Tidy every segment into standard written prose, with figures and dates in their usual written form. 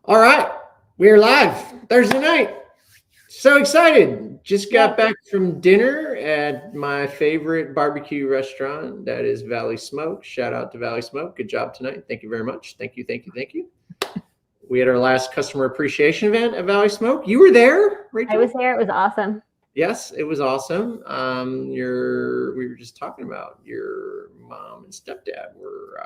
All right, we're live Thursday night. So excited. Just got back from dinner at my favorite barbecue restaurant, that is Valley Smoke. Shout out to Valley Smoke. Good job tonight. Thank you very much. Thank you, thank you, thank you. We had our last customer appreciation event at Valley Smoke. You were there, Rachel? I was there. It was awesome. Yes, it was awesome. We were just talking about your mom and stepdad were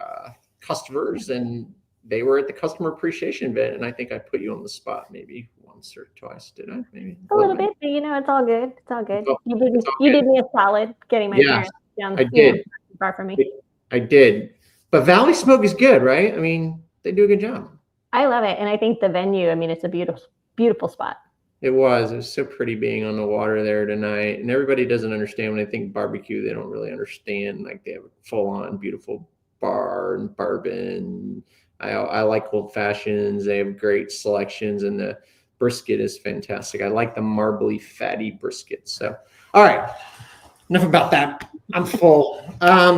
customers, and they were at the customer appreciation event. And I think I put you on the spot maybe once or twice, did I? Maybe A little bit, but it's all good. It's all good. You did me a solid getting my parents down. I did. Far from me. I did. But Valley Smoke is good, right? I mean, they do a good job. I love it, and I think the venue. I mean, it's a beautiful, beautiful spot. It was so pretty being on the water there tonight. And everybody doesn't understand when they think barbecue, they don't really understand. Like they have a full on beautiful bar and bourbon. I like old fashions. They have great selections, and the brisket is fantastic. I like the marbly, fatty brisket. So, all right, enough about that. I'm full.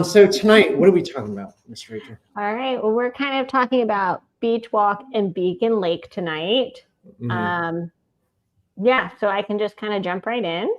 So tonight, what are we talking about, Miss Rachel? All right. Well, we're kind of talking about Beachwalk and Beacon Lake tonight. Mm-hmm. Yeah, so I can just kind of jump right in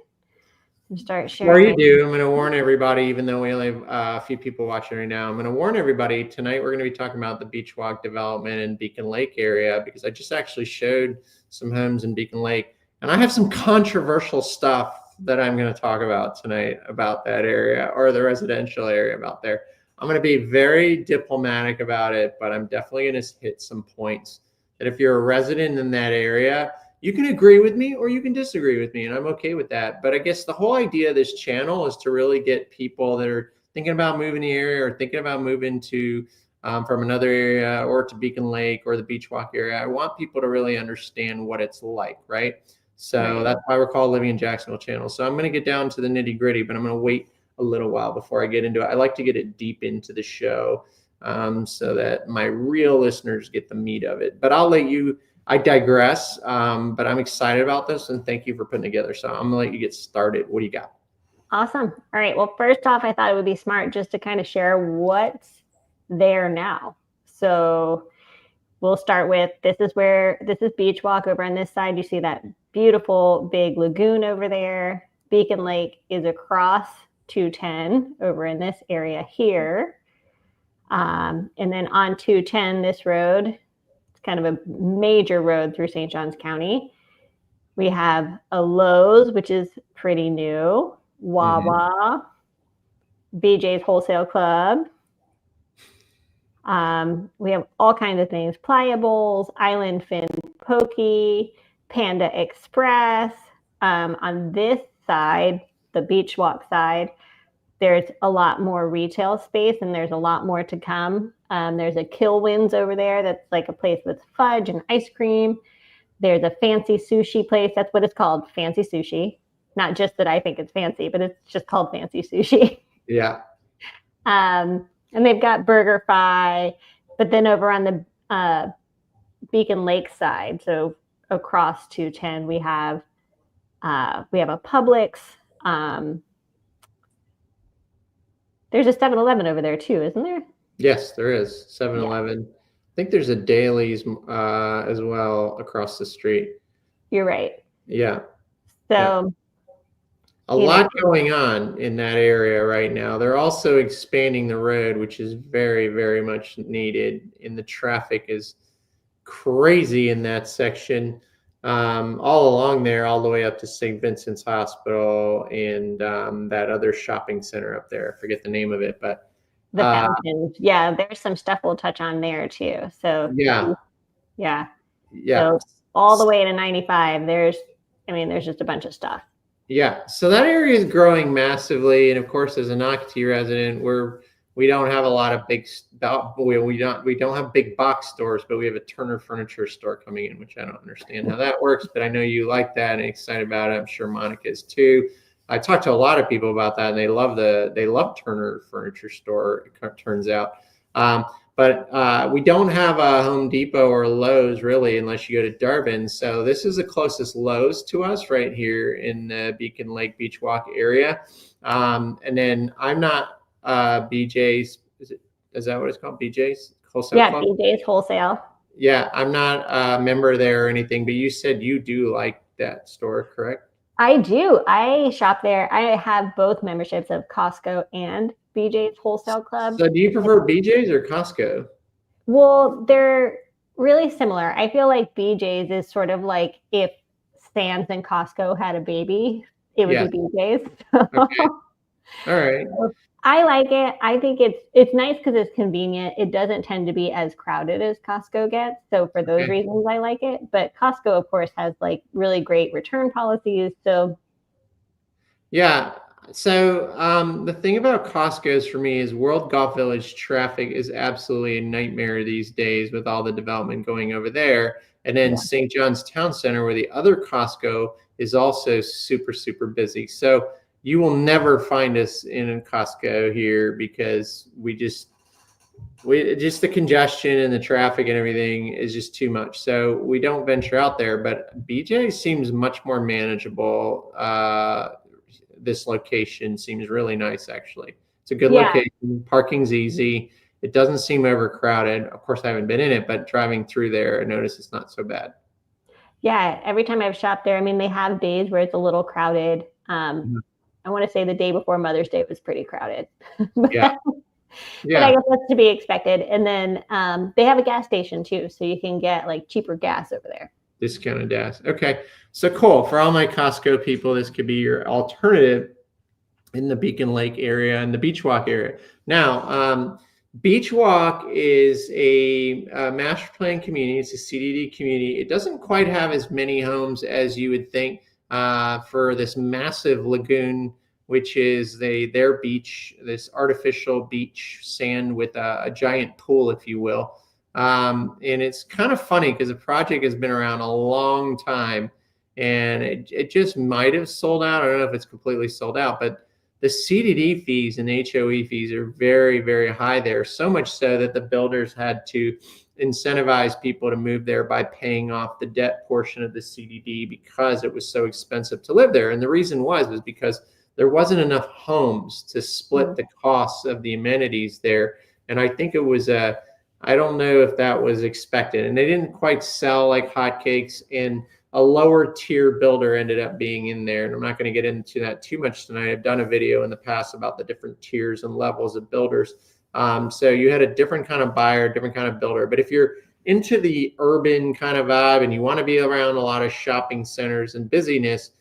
and start sharing. Before you do, I'm going to warn everybody, even though we only have a few people watching right now, I'm going to warn everybody tonight we're going to be talking about the Beachwalk development in Beacon Lake area, because I just actually showed some homes in Beacon Lake, and I have some controversial stuff that I'm going to talk about tonight about that area, or the residential area about there. I'm going to be very diplomatic about it, but I'm definitely going to hit some points that if you're a resident in that area, you can agree with me or you can disagree with me, and I'm okay with that. But I guess the whole idea of this channel is to really get people that are thinking about moving the area or thinking about moving to from another area or to Beacon Lake or the Beachwalk area. I want people to really understand what it's like, right? So that's why we're called Living in Jacksonville channel. So I'm going to get down to the nitty gritty, but I'm going to wait a little while before I get into it. I like to get it deep into the show so that my real listeners get the meat of it. But I'll let you. I digress, but I'm excited about this, and thank you for putting together. So I'm gonna let you get started. What do you got? Awesome. All right. Well, first off, I thought it would be smart just to kind of share what's there now. So we'll start with this is Beachwalk over on this side. You see that beautiful big lagoon over there. Beacon Lake is across 210 over in this area here. And then on 210, this road, kind of a major road through St. Johns County. We have a Lowe's, which is pretty new, Wawa, BJ's Wholesale Club. We have all kinds of things, Pliables, Island Fin Pokey, Panda Express. On this side, the Beachwalk side, there's a lot more retail space, and there's a lot more to come. There's a Kilwin's over there that's like a place with fudge and ice cream. There's a fancy sushi place. That's what it's called, fancy sushi. Not just that I think it's fancy, but it's just called fancy sushi. Yeah. And they've got BurgerFi, but then over on the Beacon Lake side, so across 210, we have a Publix. There's a 7-Eleven over there too, isn't there? Yes, there is 7-Eleven. Yeah. I think there's a Dailies as well across the street. You're right. Yeah. So a lot going on in that area right now. They're also expanding the road, which is very, very much needed. And the traffic is crazy in that section. All along there, all the way up to St. Vincent's Hospital and that other shopping center up there. I forget the name of it, but the fountains. Yeah, there's some stuff we'll touch on there too. So yeah. So all the way to 95, there's just a bunch of stuff. Yeah. So that area is growing massively, and of course, as a Nocatee resident, we don't have a lot of we don't have big box stores, but we have a Turner Furniture store coming in, which I don't understand how that works, but I know you like that and excited about it. I'm sure Monica is too. I talked to a lot of people about that, and they love Turner Furniture store. It turns out, but we don't have a Home Depot or Lowe's really, unless you go to Durban. So this is the closest Lowe's to us right here in the Beacon Lake Beachwalk area, and then I'm not. BJ's, is that what it's called? BJ's Wholesale Club? BJ's Wholesale. Yeah, I'm not a member there or anything, but you said you do like that store, correct? I do. I shop there. I have both memberships of Costco and BJ's Wholesale Club. So do you prefer BJ's or Costco? Well, they're really similar. I feel like BJ's is sort of like if Sam's and Costco had a baby, it would Yes. be BJ's. Okay. All right. I like it. I think it's nice because it's convenient. It doesn't tend to be as crowded as Costco gets. So for those Okay. reasons, I like it. But Costco, of course, has like really great return policies. So Yeah. So the thing about Costco's for me is World Golf Village traffic is absolutely a nightmare these days with all the development going over there. And then yeah, St. John's Town Center, where the other Costco is also super, super busy. So you will never find us in a Costco here because we just the congestion and the traffic and everything is just too much. So we don't venture out there. But BJ seems much more manageable. This location seems really nice, actually. It's a good yeah, location. Parking's easy. It doesn't seem overcrowded. Of course, I haven't been in it, but driving through there, I notice it's not so bad. yeah. Every time I've shopped there, I mean, they have days where it's a little crowded. Mhm. I want to say the day before Mother's Day was pretty crowded, but Yeah, I yeah. guess that's to be expected. And then they have a gas station too, so you can get like cheaper gas over there. Discounted gas. Okay, so cool. For all my Costco people, this could be your alternative in the Beacon Lake area and the Beachwalk area. Now, Beachwalk is a master plan community. It's a CDD community. It doesn't quite have as many homes as you would think for this massive lagoon, which is their beach, this artificial beach sand with a giant pool, if you will. And it's kind of funny because the project has been around a long time and it just might have sold out. I don't know if it's completely sold out, but the CDD fees and HOE fees are very, very high there. So much so that the builders had to incentivize people to move there by paying off the debt portion of the CDD because it was so expensive to live there. And the reason was because there wasn't enough homes to split the costs of the amenities there. And I think it was I don't know if that was expected. And they didn't quite sell like hotcakes. And a lower tier builder ended up being in there. And I'm not going to get into that too much tonight. I've done a video in the past about the different tiers and levels of builders. So you had a different kind of buyer, different kind of builder. But if you're into the urban kind of vibe and you want to be around a lot of shopping centers and busyness,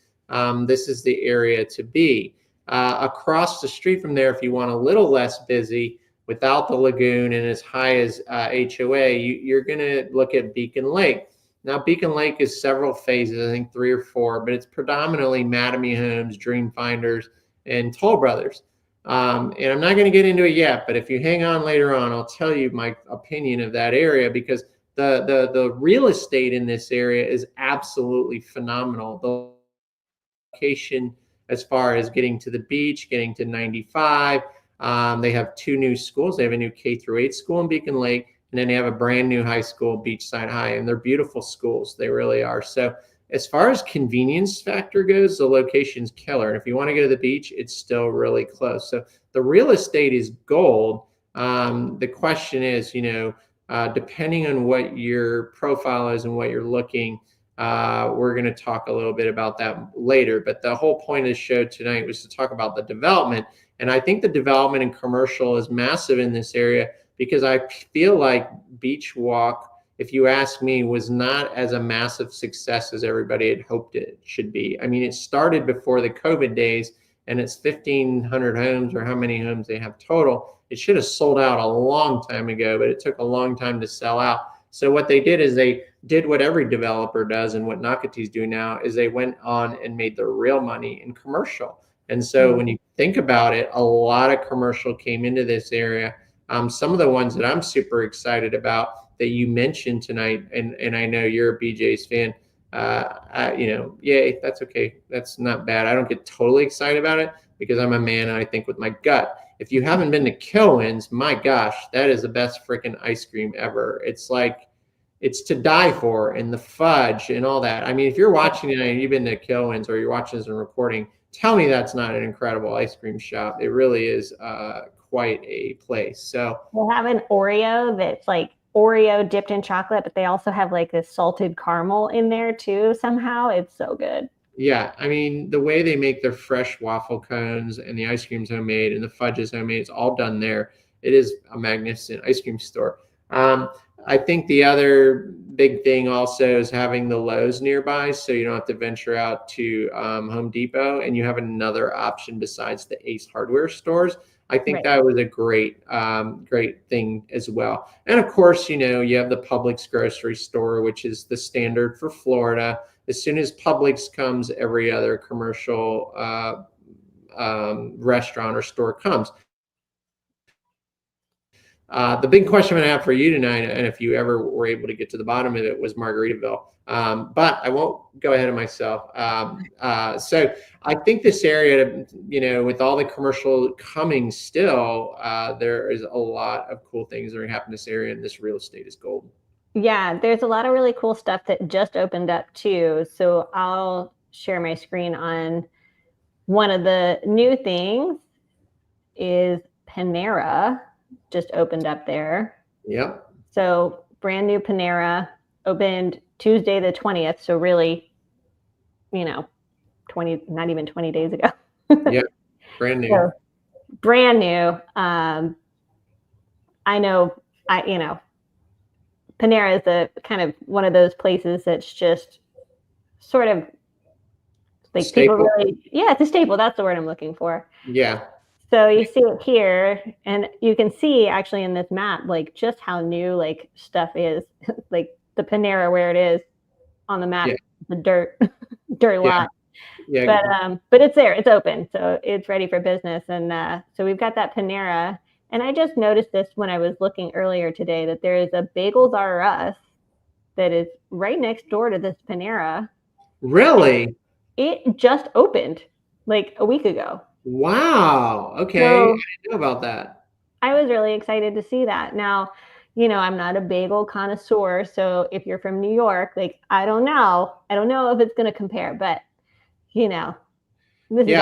this is the area to be. Across the street from there, if you want a little less busy, without the lagoon and as high as HOA, you're going to look at Beacon Lake. Now, Beacon Lake is several phases, I think 3 or 4, but it's predominantly Mattamy Homes, Dream Finders, and Toll Brothers. And I'm not going to get into it yet, but if you hang on later on, I'll tell you my opinion of that area because the real estate in this area is absolutely phenomenal. The location as far as getting to the beach, getting to 95. They have 2 new schools. They have a new K through 8 school in Beacon Lake, and then they have a brand new high school, Beachside High, and they're beautiful schools. They really are. So as far as convenience factor goes, the location's killer. And if you want to go to the beach, it's still really close. So the real estate is gold. The question is, depending on what your profile is and what you're looking, we're going to talk a little bit about that later. But the whole point of the show tonight was to talk about the development. And I think the development and commercial is massive in this area because I feel like Beachwalk, if you ask me, was not as a massive success as everybody had hoped it should be. I mean, it started before the COVID days and it's 1,500 homes or how many homes they have total. It should have sold out a long time ago, but it took a long time to sell out. So what they did is they did what every developer does and what Nakate's do now is they went on and made their real money in commercial. And so when you think about it, a lot of commercial came into this area. Some of the ones that I'm super excited about that you mentioned tonight, and I know you're a BJ's fan, yay, that's okay. That's not bad. I don't get totally excited about it because I'm a man and I think with my gut. If you haven't been to Kilwin's, my gosh, that is the best freaking ice cream ever. It's to die for, and the fudge and all that. I mean, if you're watching it and you've been to Kilwin's or you're watching this and recording, tell me that's not an incredible ice cream shop. It really is quite a place. So they have an Oreo that's like Oreo dipped in chocolate, but they also have like this salted caramel in there too. Somehow it's so good. Yeah, I mean, the way they make their fresh waffle cones and the ice cream's homemade and the fudge is homemade, it's all done there. It is a magnificent ice cream store. Um, I think the other big thing also is having the Lowe's nearby, so you don't have to venture out to Home Depot, and you have another option besides the Ace Hardware stores. I think Right. that was a great thing as well. And of course, you have the Publix grocery store, which is the standard for Florida. As soon as Publix comes, every other commercial restaurant or store comes. The big question I have for you tonight, and if you ever were able to get to the bottom of it, was Margaritaville. But I won't go ahead of myself. So I think this area, with all the commercial coming still, there is a lot of cool things that are happening in this area, and this real estate is gold. Yeah, there's a lot of really cool stuff that just opened up too. So I'll share my screen on one of the new things is Panera just opened up there. Yep. So brand new Panera opened Tuesday the 20th. So really, 20, not even 20 days ago. Yeah, brand new. So, brand new. I know, Panera is a kind of one of those places that's just sort of like Staple. people really, yeah, it's a staple. That's the word I'm looking for. Yeah. So you see it here, and you can see actually in this map, like just how new like stuff is, like the Panera where it is on the map, Yeah. the dirt lot. Yeah. But it's there, it's open, so it's ready for business. And so we've got that Panera. And I just noticed this when I was looking earlier today that there is a Bagels R Us that is right next door to this Panera. Really? It just opened like a week ago. Wow. Okay. So, I didn't know about that. I was really excited to see that. Now, I'm not a bagel connoisseur, so if you're from New York, like I don't know if it's going to compare, but this is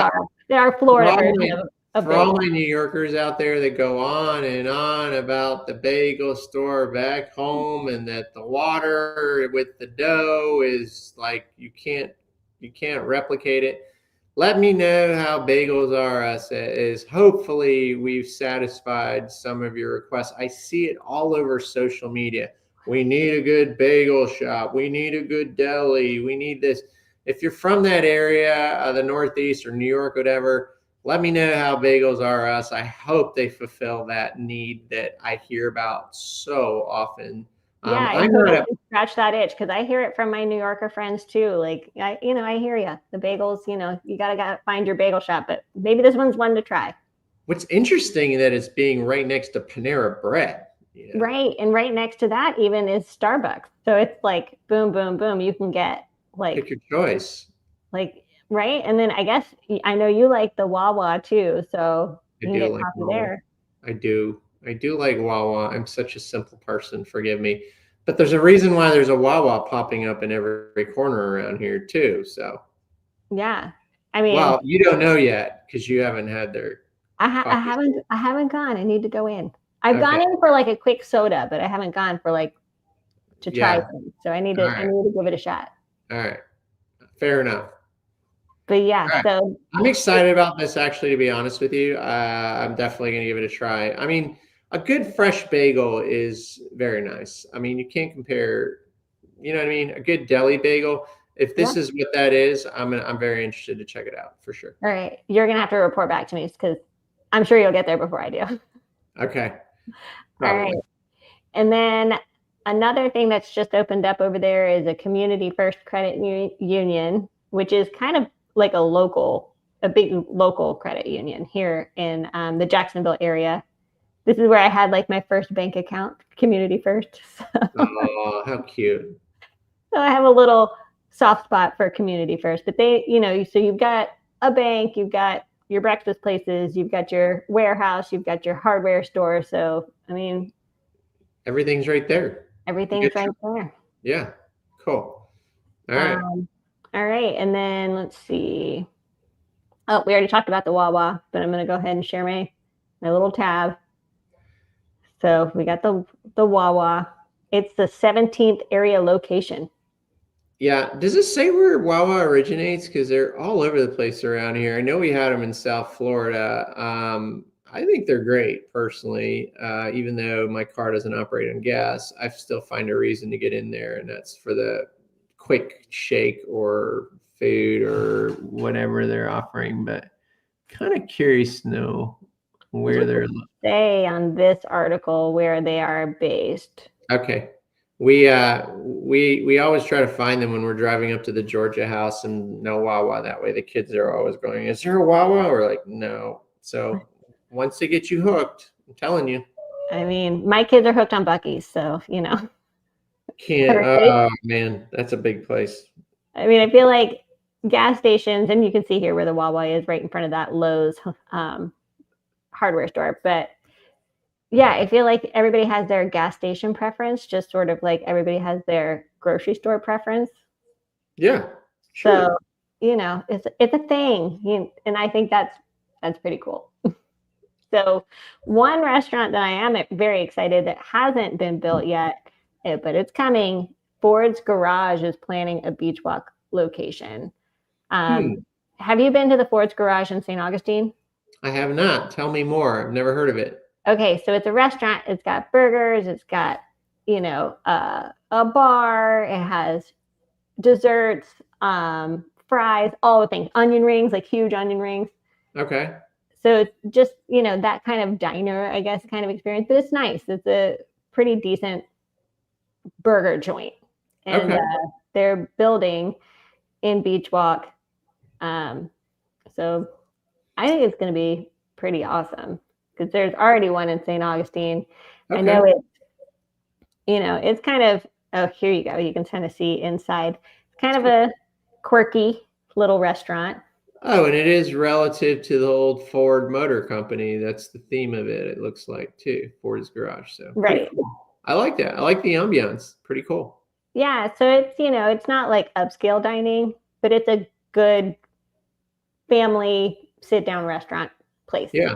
our Florida version of For all bagel. my New Yorkers out there that go on and on about the bagel store back home and that the water with the dough is like you can't replicate it. Let me know how Bagels R Us is. Hopefully, we've satisfied some of your requests. I see it all over social media. We need a good bagel shop. We need a good deli. We need this. If you're from that area, the Northeast or New York, whatever, let me know how Bagels R Us. I hope they fulfill that need that I hear about so often. Yeah, I totally scratch that itch because I hear it from my New Yorker friends too. Like, I hear you. The bagels, you gotta find your bagel shop, but maybe this one's one to try. What's interesting that it's being right next to Panera Bread. Right, and right next to that even is Starbucks. So it's like boom, boom, boom. You can get like pick your choice. Like, right, and then I guess I know you like the Wawa too, so I you can do get like coffee Wawa. there. I do like Wawa. I'm such a simple person, forgive me. But there's a reason why there's a Wawa popping up in every corner around here too. So yeah, I mean, well, you don't know yet because you haven't had their. I haven't gone. I need to go in. I've gone in for like a quick soda, but I haven't gone for like to try things. So I need to give it a shot. All right, fair enough. But yeah, right. So I'm excited about this. Actually, to be honest with you, I'm definitely going to give it a try. I mean, a good fresh bagel is very nice. I mean, you can't compare. You know what I mean? A good deli bagel. If this is what that is, I'm very interested to check it out for sure. All right, you're gonna have to report back to me because I'm sure you'll get there before I do. Okay. Probably. All right, and then another thing that's just opened up over there is a Community First Credit Union, which is kind of like a big local credit union here in the Jacksonville area. This is where I had like my first bank account, Community First. So. Oh, how cute. So I have a little soft spot for Community First, but they, so you've got a bank, you've got your breakfast places, you've got your warehouse, you've got your hardware store. So, I mean, everything's right there. Everything's right there. Yeah. Cool. All right. All right. And then let's see. Oh, we already talked about the Wawa, but I'm going to go ahead and share my little tab. So we got the Wawa. It's the 17th area location. Yeah. Does it say where Wawa originates? Because they're all over the place around here. I know we had them in South Florida. I think they're great personally. Even though my car doesn't operate on gas, I still find a reason to get in there, and that's for the quick shake or food or whatever they're offering. But kind of curious to know where they're. Say on this article where they are based. Okay. We always try to find them when we're driving up to the Georgia house and no Wawa. That way the kids are always going, is there a Wawa? We're like, no. So once they get you hooked, I'm telling you. I mean, my kids are hooked on Buc-ee's, so Can't oh man, that's a big place. I mean, I feel like gas stations, and you can see here where the Wawa is right in front of that Lowe's hardware store, but yeah, I feel like everybody has their gas station preference, just sort of like everybody has their grocery store preference. Yeah, sure. So, it's a thing, and I think that's pretty cool. So, one restaurant that I am very excited that hasn't been built yet, but it's coming. Ford's Garage is planning a Beachwalk location. Have you been to the Ford's Garage in St. Augustine? I have not. Tell me more. I've never heard of it. Okay, so it's a restaurant. It's got burgers. It's got, a bar. It has desserts, fries, all the things, onion rings, like huge onion rings. Okay. So it's just, that kind of diner, I guess, kind of experience, but it's nice. It's a pretty decent burger joint. And okay. They're building in Beachwalk. So I think it's going to be pretty awesome because there's already one in St. Augustine. Okay. I know it's kind of, oh, here you go. You can kind of see inside. It's kind of a quirky little restaurant. Oh, and it is relative to the old Ford Motor Company. That's the theme of it. It looks like too, Ford's Garage. So right. Cool. I like that. I like the ambiance. Pretty cool. Yeah. So it's, it's not like upscale dining, but it's a good family sit down restaurant place. Yeah.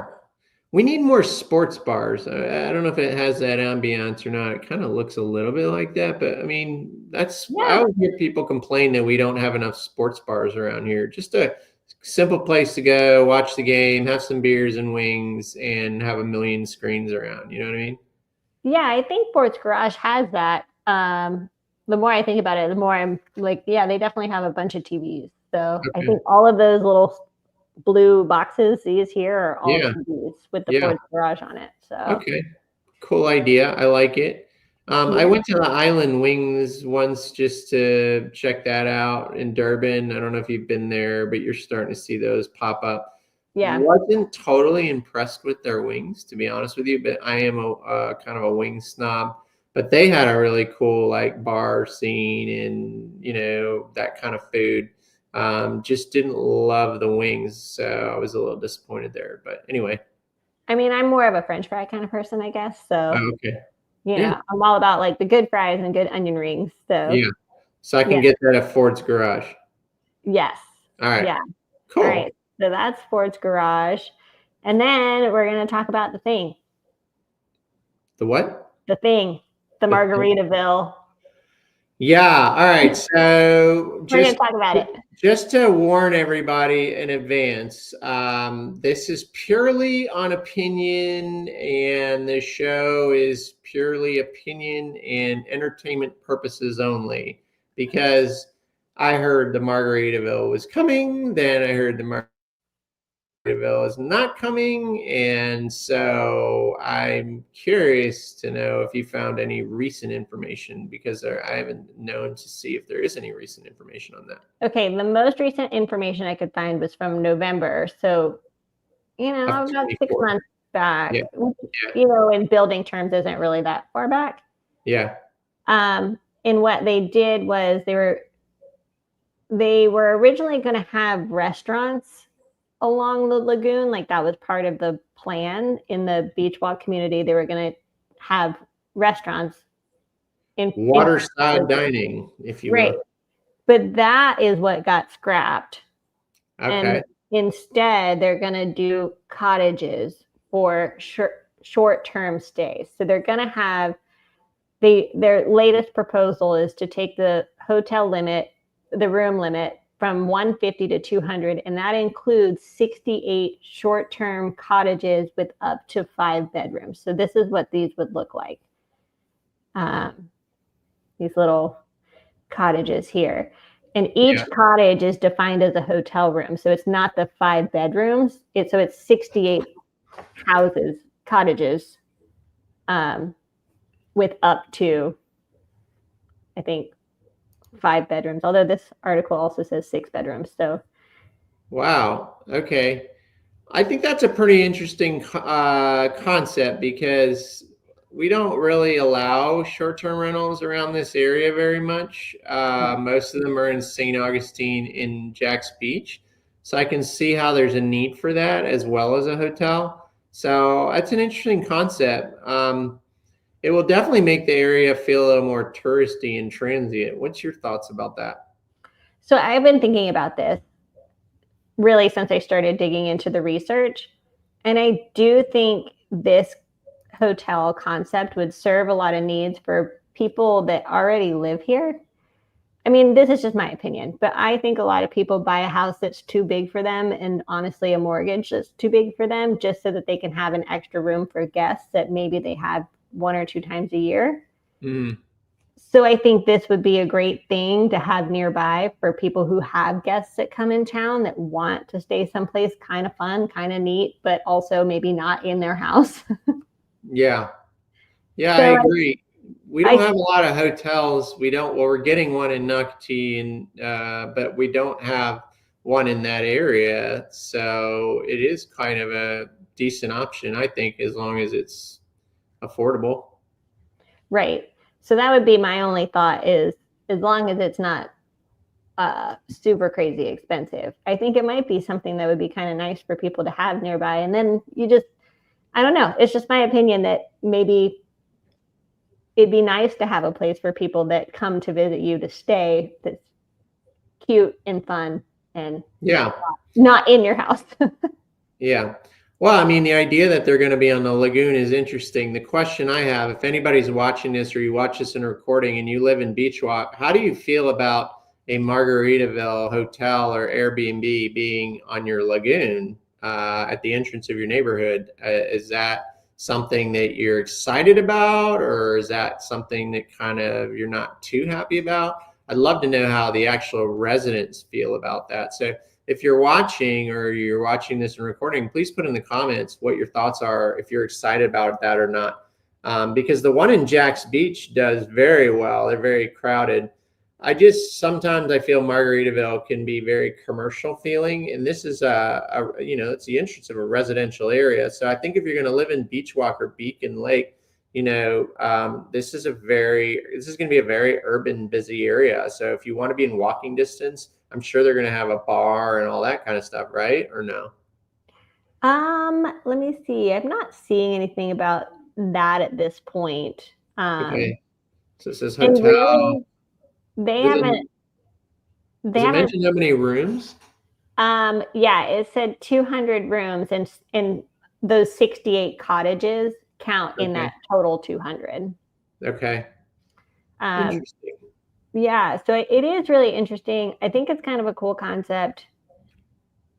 We need more sports bars. I don't know if it has that ambiance or not. It kind of looks a little bit like that, but I mean, I always hear people complain that we don't have enough sports bars around here. Just a simple place to go, watch the game, have some beers and wings, and have a million screens around. You know what I mean? Yeah, I think Ford's Garage has that. The more I think about it, the more I'm like, yeah, they definitely have a bunch of TVs. So okay. I think all of those little blue boxes these here are all TVs with the Ford's Garage on it. So okay, cool idea. I like it. I went to the Island Wings once just to check that out in Durban. I don't know if you've been there, but you're starting to see those pop up. Yeah, wasn't totally impressed with their wings, to be honest with you, but I am a kind of a wing snob. But they had a really cool like bar scene and that kind of food. Just didn't love the wings, so I was a little disappointed there. But anyway, I mean, I'm more of a French fry kind of person, I guess. So okay, I'm all about like the good fries and good onion rings. So yeah, so I can get that at Ford's Garage. Yes. All right. Yeah. Cool. All right. So that's Ford's Garage, and then we're gonna talk about the thing. The what? The thing. The Margaritaville. Yeah. All right. So we're gonna talk about it. Just to warn everybody in advance, this is purely on opinion, and the show is purely opinion and entertainment purposes only. Because I heard the Margaritaville was coming, then I heard the Margaritaville is not coming, and so I'm curious to know if you found any recent information, because I haven't known to see if there is any recent information on that. Okay, the most recent information I could find was from November, so about 6 months back. Yeah. In building terms, isn't really that far back. Yeah. And what they did was they were originally going to have restaurants along the lagoon, like that was part of the plan in the Beachwalk community. They were going to have restaurants in waterside dining, if you will. But that is what got scrapped. Okay. And instead, they're going to do cottages for short-term stays. So they're their latest proposal is to take the hotel limit, the room limit, from 150 to 200, and that includes 68 short-term cottages with up to 5 bedrooms. So this is what these would look like. These little cottages here. And each cottage is defined as a hotel room. So it's not the 5 bedrooms. So it's 68 cottages, with up to, I think, 5 bedrooms. Although this article also says 6 bedrooms. So, wow. Okay. I think that's a pretty interesting concept because we don't really allow short-term rentals around this area very much. Most of them are in St. Augustine in Jax Beach. So I can see how there's a need for that as well as a hotel. So that's an interesting concept. It will definitely make the area feel a little more touristy and transient. What's your thoughts about that? So I've been thinking about this really since I started digging into the research. And I do think this hotel concept would serve a lot of needs for people that already live here. I mean, this is just my opinion, but I think a lot of people buy a house that's too big for them, and honestly, a mortgage that's too big for them, just so that they can have an extra room for guests that maybe they have 1 or 2 times a year. Mm. So I think this would be a great thing to have nearby for people who have guests that come in town that want to stay someplace kind of fun, kind of neat, but also maybe not in their house. Yeah. Yeah, So I agree. We don't have a lot of hotels. Well, we're getting one in Nocatee, and but we don't have one in that area. So it is kind of a decent option, I think, as long as it's affordable. Right. So that would be my only thought, is as long as it's not super crazy expensive. I think it might be something that would be kind of nice for people to have nearby. And then I don't know. It's just my opinion that maybe it'd be nice to have a place for people that come to visit you to stay that's cute and fun and not in your house. Yeah. Well, I mean, the idea that they're going to be on the lagoon is interesting. The question I have, if anybody's watching this or you watch this in a recording and you live in Beachwalk, how do you feel about a Margaritaville hotel or Airbnb being on your lagoon at the entrance of your neighborhood? Is that something that you're excited about, or is that something that kind of you're not too happy about? I'd love to know how the actual residents feel about that. So if you're watching this and recording, please put in the comments what your thoughts are, if you're excited about that or not. Because the one in Jax Beach does very well. They're very crowded. Sometimes I feel Margaritaville can be very commercial feeling, and this is it's the entrance of a residential area. So I think if you're going to live in Beachwalk or Beacon Lake, this is going to be a very urban, busy area. So if you want to be in walking distance, I'm sure they're going to have a bar and all that kind of stuff, right? Or no? Let me see. I'm not seeing anything about that at this point. Okay. So it says hotel. Really, they Does haven't. Does it mention how many rooms? Yeah, it said 200 rooms, and those 68 cottages count in that total 200. Okay. Interesting. Yeah, so it is really interesting. I think it's kind of a cool concept.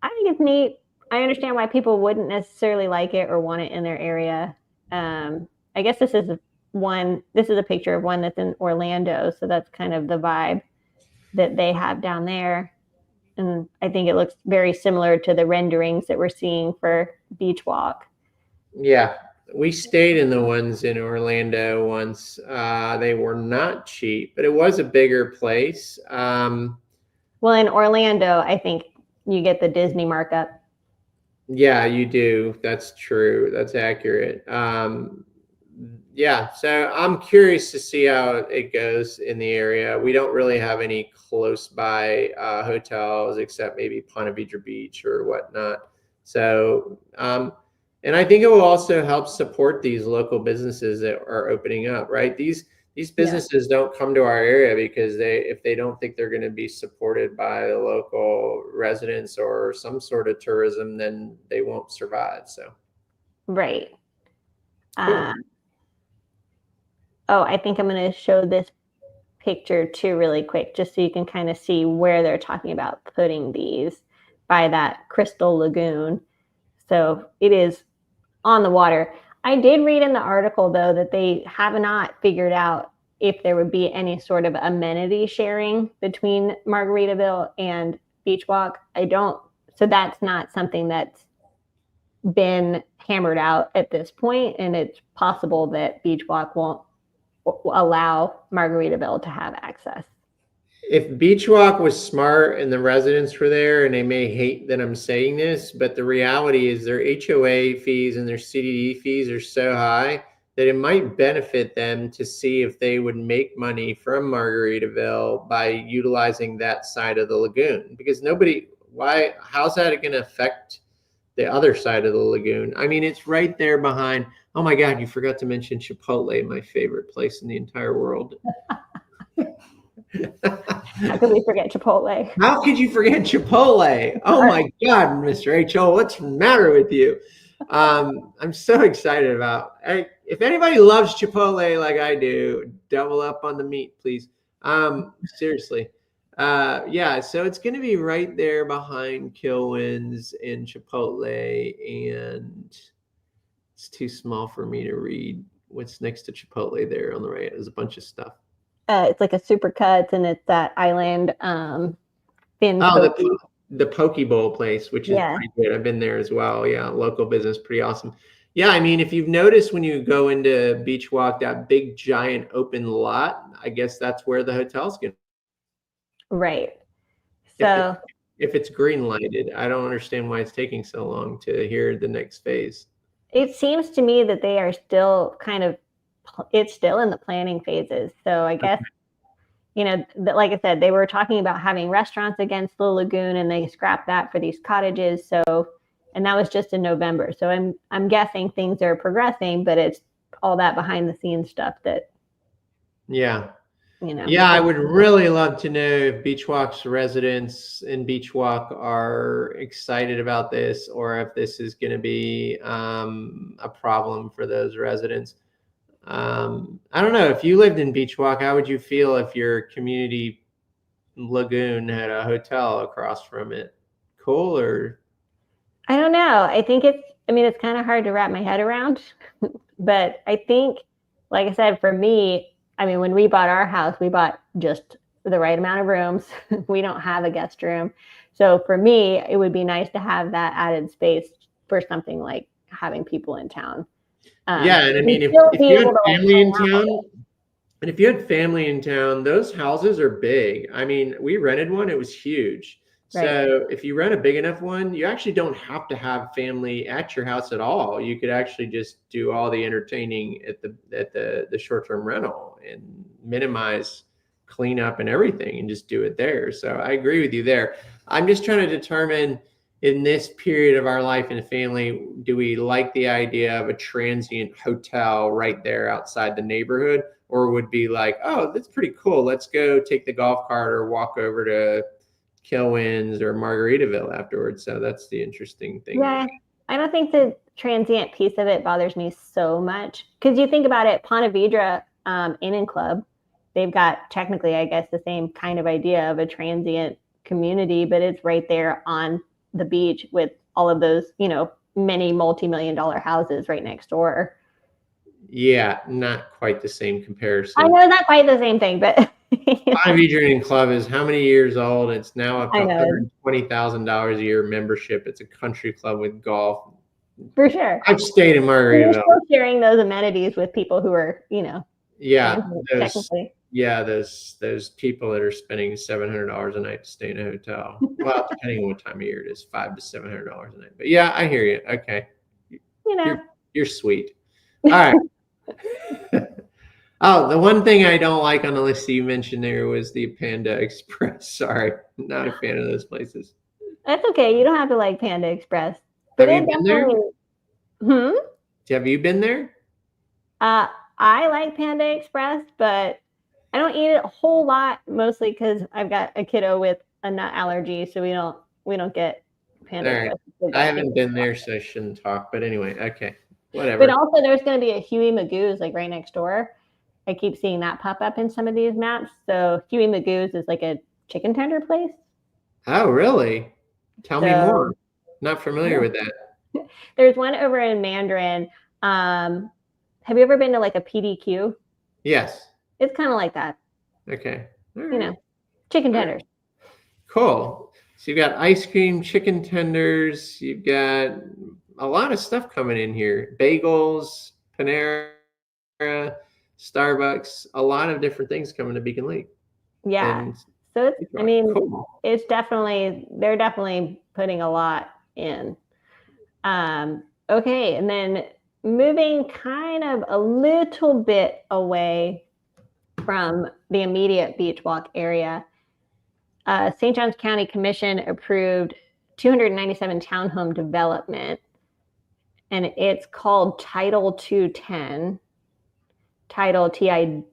I think it's neat. I understand why people wouldn't necessarily like it or want it in their area. I guess this is a picture of one that's in Orlando, so that's kind of the vibe that they have down there. And I think it looks very similar to the renderings that we're seeing for Beachwalk. Yeah, we stayed in the ones in Orlando once. They were not cheap, but it was a bigger place. Well, in Orlando, I think you get the Disney markup. Yeah, you do. That's true. That's accurate. Yeah, so I'm curious to see how it goes in the area. We don't really have any close by hotels except maybe Ponte Vedra Beach or whatnot. So, and I think it will also help support these local businesses that are opening up, right? These businesses don't come to our area because if they don't think they're going to be supported by the local residents or some sort of tourism, then they won't survive. So, right. Cool. Oh, I think I'm going to show this picture too really quick, just so you can kind of see where they're talking about putting these by that Crystal Lagoon. So it is on the water. I did read in the article, though, that they have not figured out if there would be any sort of amenity sharing between Margaritaville and Beachwalk. So that's not something that's been hammered out at this point, and it's possible that Beachwalk won't allow Margaritaville to have access. If Beachwalk was smart and the residents were there, and they may hate that I'm saying this, but the reality is their HOA fees and their CDD fees are so high that it might benefit them to see if they would make money from Margaritaville by utilizing that side of the lagoon. Because how's that going to affect the other side of the lagoon? I mean, it's right there behind. Oh my God, you forgot to mention Chipotle, my favorite place in the entire world. How could we forget Chipotle? How could you forget Chipotle? Oh my God, Mr. HO, what's the matter with you? I'm so excited if anybody loves Chipotle like I do, double up on the meat, please. Seriously. Yeah, so it's going to be right there behind Kilwin's and Chipotle, and it's too small for me to read what's next to Chipotle there on the right. There's a bunch of stuff. It's like a Supercuts, and it's that island thin. Oh, the Poke Bowl place, which is pretty good. I've been there as well. Yeah, local business, pretty awesome. Yeah, I mean, if you've noticed when you go into Beachwalk, that big giant open lot, I guess that's where the hotel's going. Right. So if it's green lighted, I don't understand why it's taking so long to hear the next phase. It seems to me that they are still it's still in the planning phases. So I guess, like I said, they were talking about having restaurants against the lagoon, and they scrapped that for these cottages. And that was just in November. So I'm guessing things are progressing, but it's all that behind the scenes stuff that. Yeah. Yeah, I would really love to know if Beachwalk's residents in Beachwalk are excited about this, or if this is going to be a problem for those residents. I don't know. If you lived in Beachwalk, how would you feel if your community lagoon had a hotel across from it? Cool, or? I don't know. I think it's kind of hard to wrap my head around, but I think, like I said, for me, I mean, when we bought our house, we bought just the right amount of rooms. We don't have a guest room. So for me, it would be nice to have that added space for something like having people in town. Yeah, and I mean, if you had family in town, and if you had family in town, those houses are big. I mean, we rented one; it was huge. Right. So if you rent a big enough one, you actually don't have to have family at your house at all. You could actually just do all the entertaining at the short-term rental and minimize cleanup and everything, and just do it there. So I agree with you there. I'm just trying to determine, in this period of our life and family, do we like the idea of a transient hotel right there outside the neighborhood, or would be like, oh, that's pretty cool, let's go take the golf cart or walk over to Kilwin's or Margaritaville afterwards? So that's the interesting thing. Yeah, I don't think the transient piece of it bothers me so much, because you think about it, Ponte Vedra Inn and Club, they've got technically, I guess, the same kind of idea of a transient community, but it's right there on the beach with all of those, many multi-million-dollar houses right next door. Yeah, not quite the same comparison. I know, not quite the same thing, but Ponte Vedra Inn Club is how many years old? It's now up to $120,000 a year membership. It's a country club with golf. For sure. I've stayed in Margaritaville. You're still sharing those amenities with people who are, yeah, those people that are spending $700 a night to stay in a hotel. Well, depending on what time of year it is, $500 to $700 a night. But yeah, I hear you. Okay, you're sweet. All right. Oh, the one thing I don't like on the list that you mentioned there was the Panda Express. Sorry, not a fan of those places. That's okay. You don't have to like Panda Express. Have you been there? Have you been there? I like Panda Express, but I don't eat it a whole lot, mostly because I've got a kiddo with a nut allergy, so we don't get Panda Express. I haven't been there, so I shouldn't talk. But anyway, okay, whatever. But also, there's going to be a Huey Magoo's like right next door, I keep seeing that pop up in some of these maps. So Huey Magoo's is like a chicken tender place. Oh, really? Tell me more. So Not familiar with that. there's one over in Mandarin. Have you ever been to like a PDQ? Yes. It's kind of like that. Okay. All You right. know, chicken All tenders. right. Cool. So you've got ice cream, chicken tenders. You've got a lot of stuff coming in here. Bagels, Panera, Starbucks, a lot of different things coming to Beacon Lake. Yeah. And So it's, I mean, cool. it's definitely, they're definitely putting a lot in. Okay. And then moving kind of a little bit away from the immediate Beachwalk area, St. Johns County Commission approved 297 townhome development, and it's called Tidal 210. Tidal, Tidal,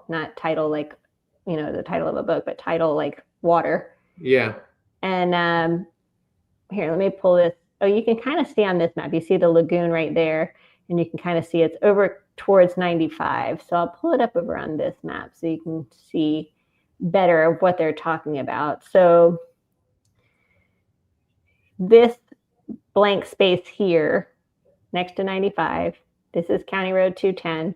not title like, you know, the title of a book, but tidal like water. Yeah. And here, let me pull this. Oh, you can kind of see on this map. You see the lagoon right there, and you can kind of see it's over towards 95. So I'll pull it up over on this map so you can see better of what they're talking about. So this blank space here next to 95, this is County Road 210.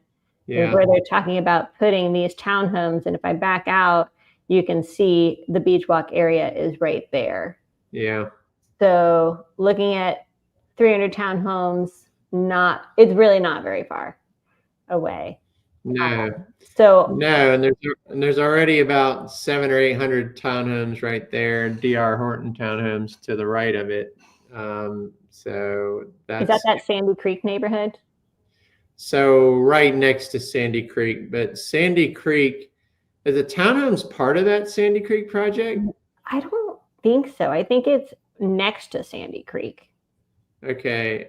Yeah. Is where they're talking about putting these townhomes. And if I back out, you can see the Beachwalk area is right there. Yeah. So looking at 300 townhomes, it's really not very far away. No. And there's already about 700 or 800 townhomes right there. DR Horton townhomes to the right of it. So is that Sandy Creek neighborhood? So right next to Sandy Creek, but Sandy Creek, is the townhomes part of that Sandy Creek project? I don't think so. I think it's next to Sandy Creek. Okay.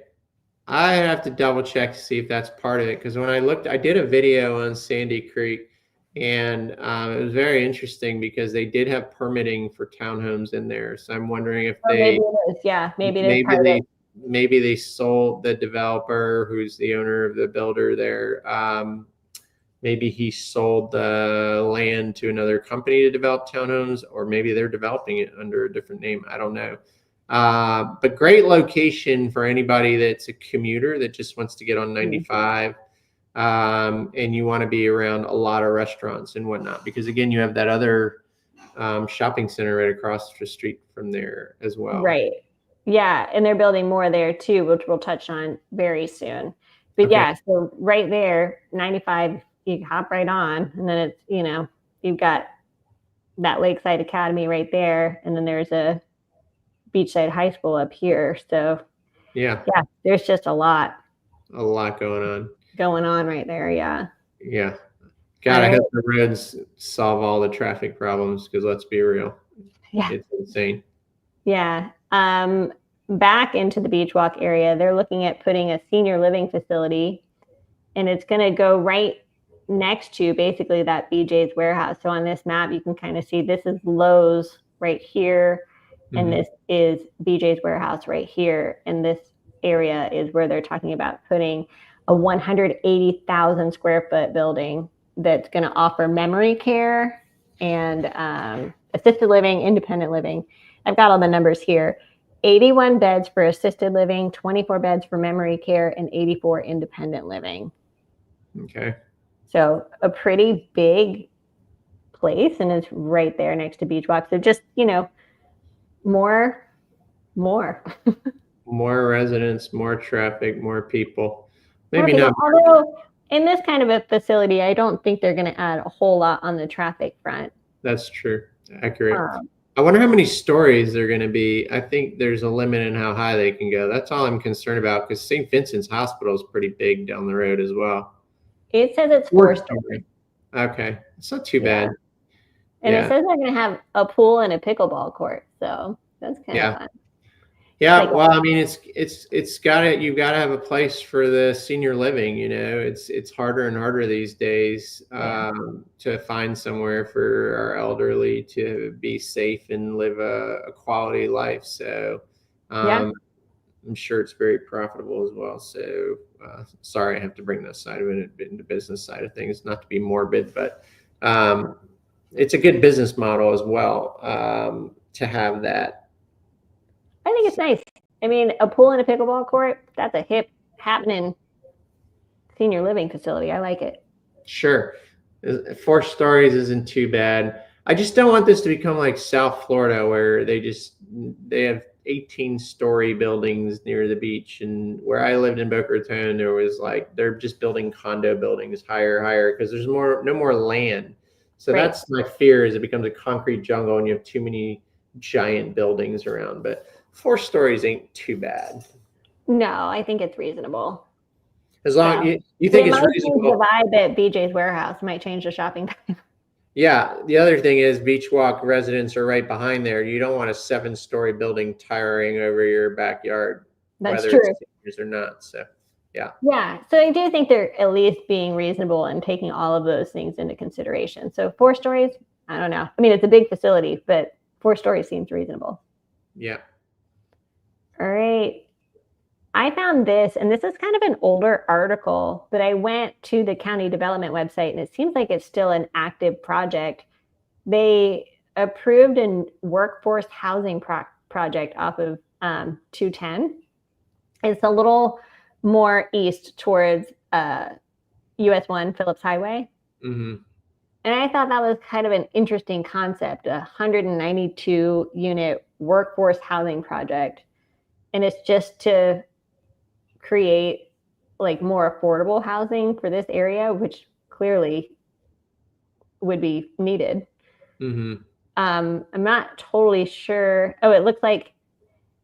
I have to double check to see if that's part of it. Because when I looked, I did a video on Sandy Creek, and it was very interesting because they did have permitting for townhomes in there. So I'm wondering if maybe it is. Yeah, maybe it is part of it. Maybe they sold the developer, who's the owner of the builder there. Maybe he sold the land to another company to develop townhomes, or maybe they're developing it under a different name. I don't know. But great location for anybody that's a commuter that just wants to get on 95. And you want to be around a lot of restaurants and whatnot, because again, you have that other shopping center right across the street from there as well. Right. Yeah, and they're building more there too, which we'll touch on very soon. But okay. Yeah, so right there, 95, you hop right on, and then it's, you know, you've got that Lakeside Academy right there, and then there's a Beachside High School up here. So yeah, there's just a lot going on right there. Yeah. God, I hope the roads solve all the traffic problems, because let's be real, it's insane. Yeah. Back into the Beachwalk area, they're looking at putting a senior living facility, and it's going to go right next to basically that BJ's warehouse. So on this map, you can kind of see this is Lowe's right here, and this is BJ's warehouse right here. And this area is where they're talking about putting a 180,000 square foot building that's going to offer memory care and assisted living, independent living. I've got all the numbers here. 81 beds for assisted living, 24 beds for memory care, and 84 independent living. Okay. So a pretty big place, and it's right there next to Beachwalk. So just, you know, more. More residents, more traffic, more people. Maybe not. Although in this kind of a facility, I don't think they're going to add a whole lot on the traffic front. That's true. Accurate. I wonder how many stories they're going to be. I think there's a limit in how high they can go. That's all I'm concerned about, because St. Vincent's Hospital is pretty big down the road as well. It says it's 4-story. Okay. It's not too bad. And it says they're going to have a pool and a pickleball court. So that's kind of fun. Yeah, well, I mean, you've got to have a place for the senior living. You know, it's harder and harder these days to find somewhere for our elderly to be safe and live a quality life. So, I'm sure it's very profitable as well. So sorry, I have to bring this side of it into business side of things, not to be morbid, but it's a good business model as well to have that. I think it's nice. I mean, a pool and a pickleball court, that's a hip happening senior living facility. I like it. Sure. 4 stories isn't too bad. I just don't want this to become like South Florida where they have 18-story buildings near the beach. And where I lived in Boca Raton, there was like, they're just building condo buildings higher, because there's no more land. So Right. that's my fear, is it becomes a concrete jungle and you have too many giant buildings around. But 4 stories ain't too bad. No, I think it's reasonable. As long you think it's reasonable. The vibe at BJ's Warehouse might change the shopping time. Yeah. The other thing is Beachwalk residents are right behind there. You don't want a 7-story building towering over your backyard, That's whether true. it's seniors or not. So, yeah. Yeah. So I do think they're at least being reasonable and taking all of those things into consideration. So 4 stories, I don't know. I mean, it's a big facility, but 4 stories seems reasonable. Yeah. All right. I found this, and this is kind of an older article, but I went to the county development website, and it seems like it's still an active project. They approved a workforce housing project off of 210. It's a little more east towards US 1 Phillips Highway. Mm-hmm. And I thought that was kind of an interesting concept, a 192 unit workforce housing project. And it's just to create like more affordable housing for this area, which clearly would be needed. Mm-hmm. I'm not totally sure. Oh, it looks like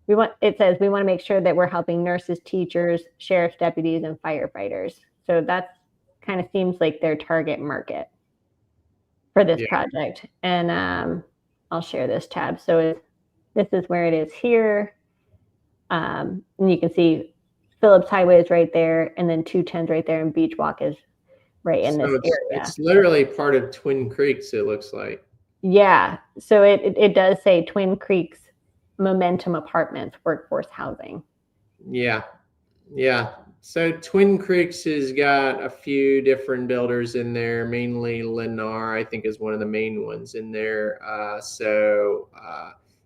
it says we want to make sure that we're helping nurses, teachers, sheriff's deputies, and firefighters. So that kind of seems like their target market for this project. And I'll share this tab. So this is where it is here. And you can see Phillips Highway is right there, and then 210's right there, and Beachwalk is right in this area. It's literally part of Twin Creeks, it looks like. Yeah. So it does say Twin Creeks Momentum Apartments Workforce Housing. Yeah. Yeah. So Twin Creeks has got a few different builders in there, mainly Lennar, I think, is one of the main ones in there.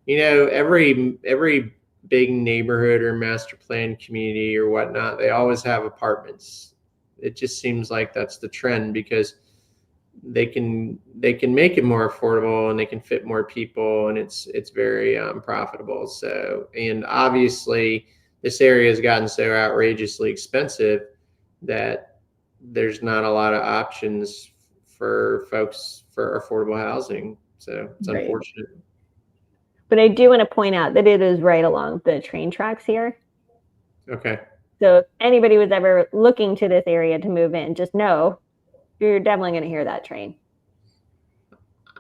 Every big neighborhood or master plan community or whatnot, they always have apartments. It just seems like that's the trend, because they can make it more affordable and they can fit more people, and it's very profitable. So, and obviously this area has gotten so outrageously expensive that there's not a lot of options for folks for affordable housing. So it's unfortunate. But I do want to point out that it is right along the train tracks here. Okay. So if anybody was ever looking to this area to move in, just know you're definitely going to hear that train.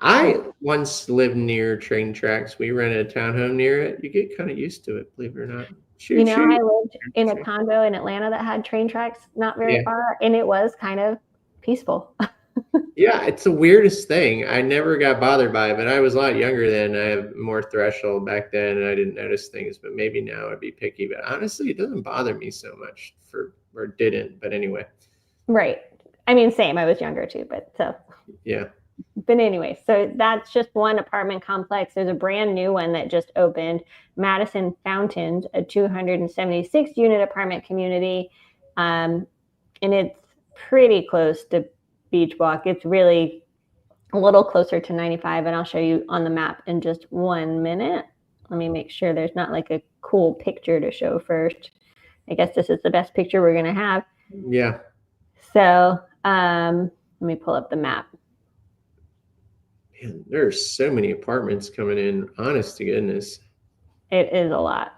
I once lived near train tracks. We rented a townhome near it. You get kind of used to it, believe it or not. I lived in a condo in Atlanta that had train tracks not very far, and it was kind of peaceful. Yeah, it's the weirdest thing. I never got bothered by it, but I was a lot younger then. I have more threshold back then, and I didn't notice things. But maybe now I'd be picky. But honestly, it doesn't bother me so much or didn't. But anyway. Right. I mean, same. I was younger too, but so. Yeah. But anyway, so that's just one apartment complex. There's a brand new one that just opened, Madison Fountains, a 276 unit apartment community. And it's pretty close to Beachwalk. It's really a little closer to 95, and I'll show you on the map in just 1 minute. Let me make sure there's not like a cool picture to show first. I guess this is the best picture we're going to have. Yeah. So let me pull up the map. Man, there's so many apartments coming in, honest to goodness. It is a lot.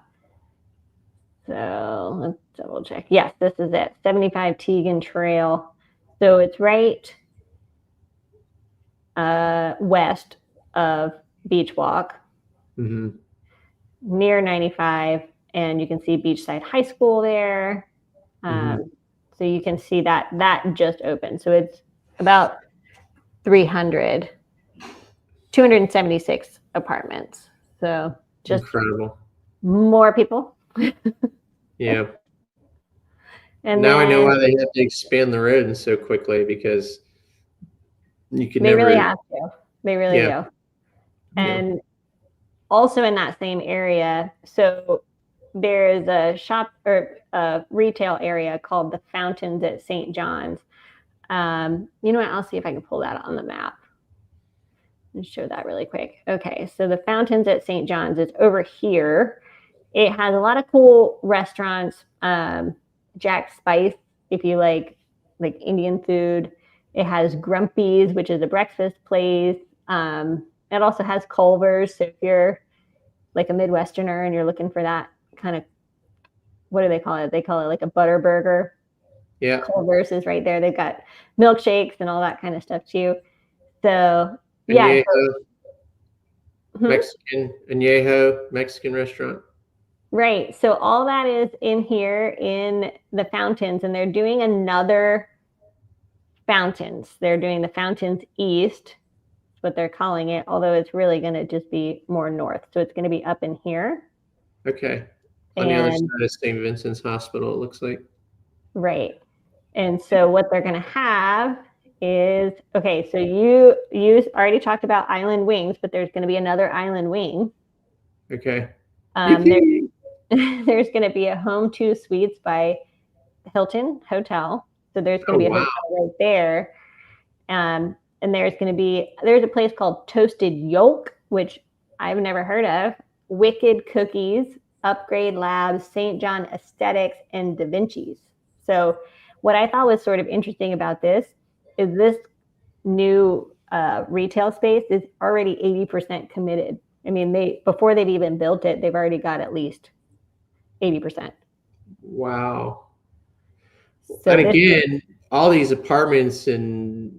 So let's double check. Yes, this is it, 75 Teagan Trail. So it's right west of Beachwalk, near 95, and you can see Beachside High School there. So you can see that just opened. So it's about 276 apartments. So just incredible. More people. Yeah. And Now I know then why they have to expand the road so quickly, because you could they never. really have to. They really Yeah. do. And also in that same area, so there is a shop or a retail area called the Fountains at St. John's. You know what? I'll see if I can pull that on the map and show that really quick. Okay, so the Fountains at St. John's is over here. It has a lot of cool restaurants. Jack Spice, if you like Indian food. It has Grumpy's, which is a breakfast place. It also has Culver's. So if you're like a Midwesterner and you're looking for that kind of, what do they call it? They call it like a butter burger. Yeah. Culver's is right there. They've got milkshakes and all that kind of stuff too. So yeah. Añejo Mexican restaurant. Right. So all that is in here in the Fountains, and they're doing another Fountains. They're doing the Fountains East, what they're calling it, although it's really going to just be more north. So it's going to be up in here. Okay. On the other side of St. Vincent's Hospital, it looks like. Right. And so what they're going to have is, okay, so you already talked about Island Wings, but there's going to be another Island Wing. Okay. There's going to be a Home 2 Suites by Hilton Hotel. So there's going to be a hotel right there. And there's a place called Toasted Yolk, which I've never heard of, Wicked Cookies, Upgrade Labs, St. John Aesthetics, and Da Vinci's. So what I thought was sort of interesting about this is this new retail space is already 80% committed. I mean, before they've even built it, they've already got at least 80%. Wow. So and again, all these apartments and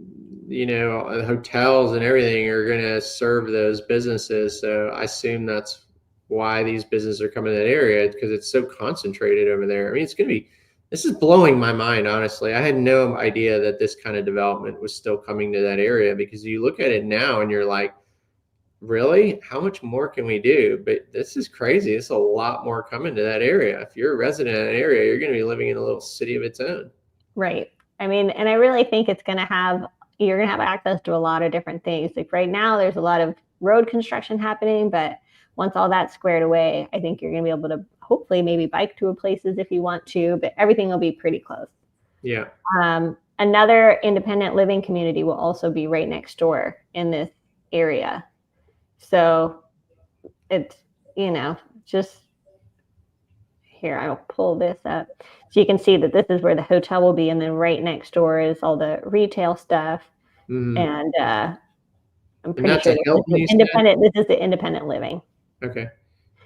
hotels and everything are going to serve those businesses. So I assume that's why these businesses are coming to that area, because it's so concentrated over there. I mean, this is blowing my mind, honestly. I had no idea that this kind of development was still coming to that area, because you look at it now and you're like, really? How much more can we do? But this is crazy. There's a lot more coming to that area. If you're a resident in that area, you're going to be living in a little city of its own. Right. I mean, and I really think you're going to have access to a lot of different things. Like right now, there's a lot of road construction happening, but once all that's squared away, I think you're going to be able to hopefully maybe bike to places if you want to, but everything will be pretty close. Yeah. Another independent living community will also be right next door in this area. So it's, just here, I'll pull this up. So you can see that this is where the hotel will be. And then right next door is all the retail stuff. Mm-hmm. And I'm pretty sure this is the independent living. Okay.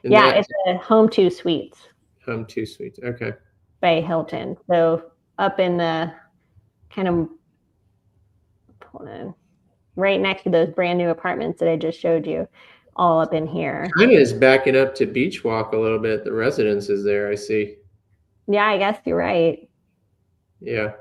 And it's a Home 2 Suites. Home 2 Suites. Okay. By Hilton. So up in the kind of, hold on, right next to those brand new apartments that I just showed you, all up in here. Kind of is backing up to Beachwalk a little bit. The residences there, I see. Yeah, I guess you're right. Yeah.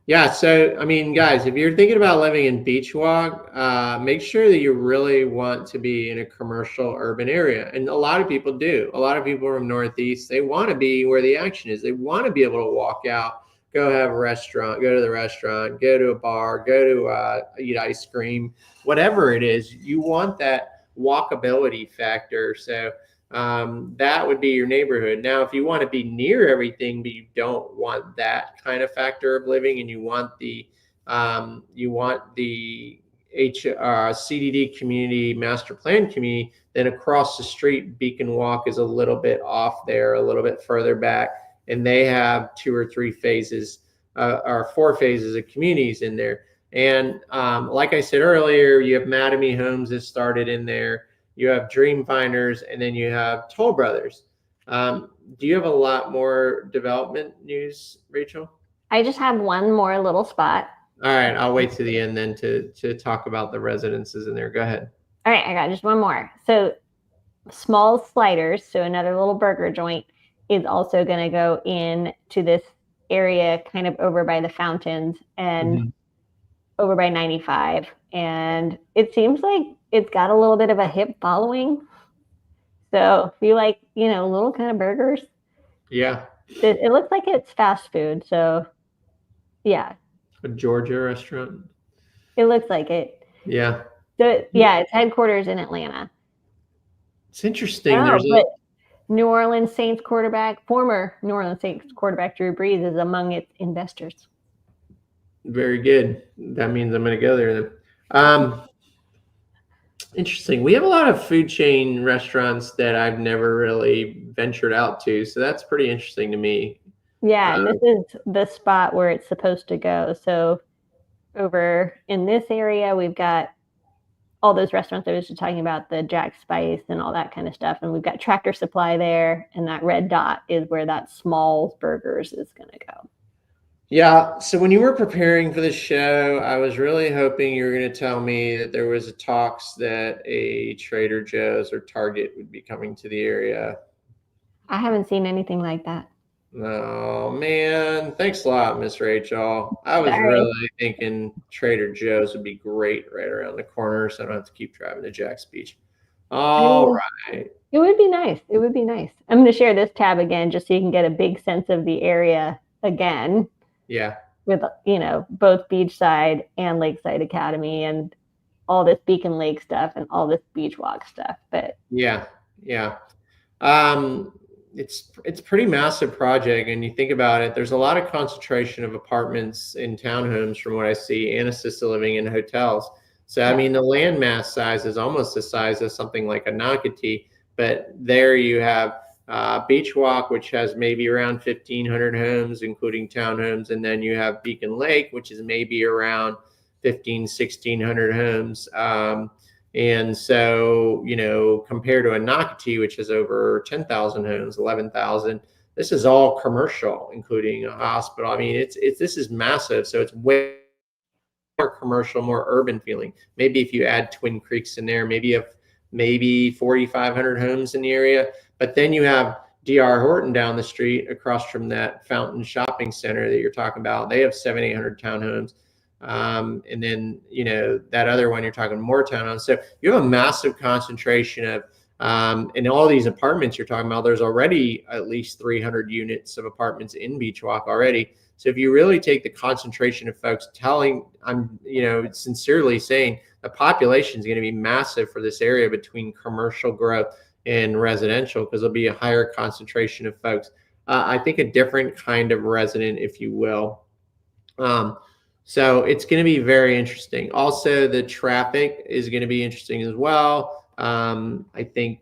Yeah. So, I mean, guys, if you're thinking about living in Beachwalk, make sure that you really want to be in a commercial urban area. And a lot of people do. A lot of people from Northeast, they want to be where the action is. They want to be able to walk out, go have a restaurant, go to the restaurant, go to a bar, go to eat ice cream, whatever it is. You want that walkability factor. So that would be your neighborhood. Now, if you want to be near everything, but you don't want that kind of factor of living, and you want the CDD community master plan community, then across the street, Beacon Walk is a little bit off there, a little bit further back, and they have 2 or 3 phases or 4 phases of communities in there. And like I said earlier, you have Mattamy Homes that started in there. You have Dream Finders, and then you have Toll Brothers. Do you have a lot more development news, Rachel? I just have one more little spot. All right, I'll wait to the end then to talk about the residences in there. Go ahead. All right, I got just one more. So Small Sliders, so another little burger joint, is also going to go into this area kind of over by the Fountains and over by 95. And it seems like it's got a little bit of a hip following. So if you like, little kind of burgers. Yeah. It looks like it's fast food. So yeah, A Georgia restaurant. it looks like it. Yeah. So yeah, its headquarters in Atlanta. It's interesting. Oh, There's a but former New Orleans Saints quarterback Drew Brees is among its investors. very good. That means I'm going to go there then. Interesting. We have a lot of food chain restaurants that I've never really ventured out to, so that's pretty interesting to me. Yeah, and this is the spot where it's supposed to go. So over in this area, we've got all those restaurants I was just talking about, the Jack Spice and all that kind of stuff. And we've got Tractor Supply there, and that red dot is where that Smalls Burgers is going to go. Yeah. So when you were preparing for the show, I was really hoping you were going to tell me that there was a talks that a Trader Joe's or Target would be coming to the area. I haven't seen anything like that. Oh man, thanks a lot, Miss Rachel. I was Sorry. really thinking Trader Joe's would be great right around the corner, so I don't have to keep driving to Jack's Beach. All right. It would be nice. It would be nice. I'm going to share this tab again just so you can get a big sense of the area again. Yeah. With, both Beachside and Lakeside Academy and all this Beacon Lake stuff and all this Beachwalk stuff. But yeah. It's pretty massive project, and you think about it, there's a lot of concentration of apartments and townhomes from what I see, and assisted living and hotels. So I mean, the land mass size is almost the size of something like a Nocatee, but there you have Beachwalk, which has maybe around 1,500 homes, including townhomes, and then you have Beacon Lake, which is maybe around 1,600 homes. And so, compared to a Nocatee, which is over 10,000 homes, 11,000, this is all commercial, including a hospital. I mean, this is massive. So it's way more commercial, more urban feeling. Maybe if you add Twin Creeks in there, maybe you have 4,500 homes in the area. But then you have D.R. Horton down the street across from that Fountain Shopping Center that you're talking about. They have 700-800 townhomes. And then, that other one, you're talking more townhomes. So you have a massive concentration of, in all these apartments you're talking about, there's already at least 300 units of apartments in Beachwalk already. So if you really take the concentration of folks I'm sincerely saying the population is going to be massive for this area between commercial growth and residential, because there'll be a higher concentration of folks. I think a different kind of resident, if you will. So it's going to be very interesting. Also, the traffic is going to be interesting as well. I think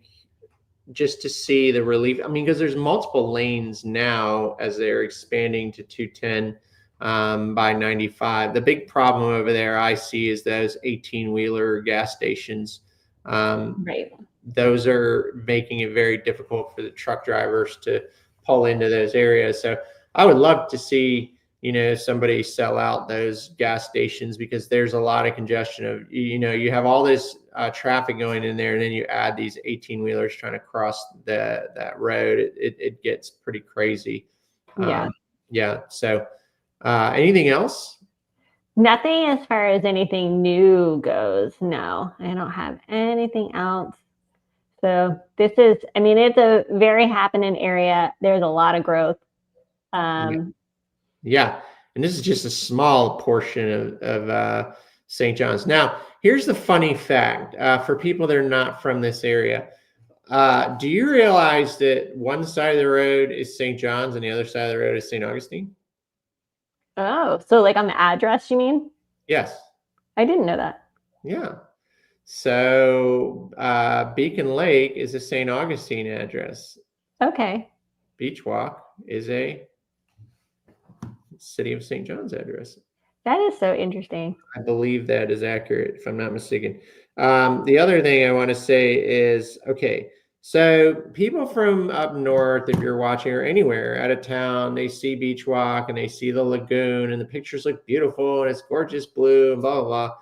just to see the relief, because there's multiple lanes now as they're expanding to 210 by 95. The big problem over there I see is those 18-wheeler gas stations. right. Those are making it very difficult for the truck drivers to pull into those areas. So I would love to see somebody sell out those gas stations, because there's a lot of congestion of, you have all this traffic going in there, and then you add these 18-wheelers trying to cross that road. It gets pretty crazy. Yeah. So anything else? Nothing as far as anything new goes. No, I don't have anything else. So this is, it's a very happening area. There's a lot of growth. Yeah. And this is just a small portion of St. John's. Now, here's the funny fact for people that are not from this area. Do you realize that one side of the road is St. John's and the other side of the road is St. Augustine? Oh, so like on the address, you mean? Yes. I didn't know that. Yeah. So Beacon Lake is a St. Augustine address. Okay. Beachwalk is a City of St. John's address. That is so interesting. I believe that is accurate, if I'm not mistaken. The other thing I want to say is, okay, so people from up north, if you're watching, or anywhere out of town, they see Beachwalk and they see the lagoon and the pictures look beautiful and it's gorgeous blue and blah, blah,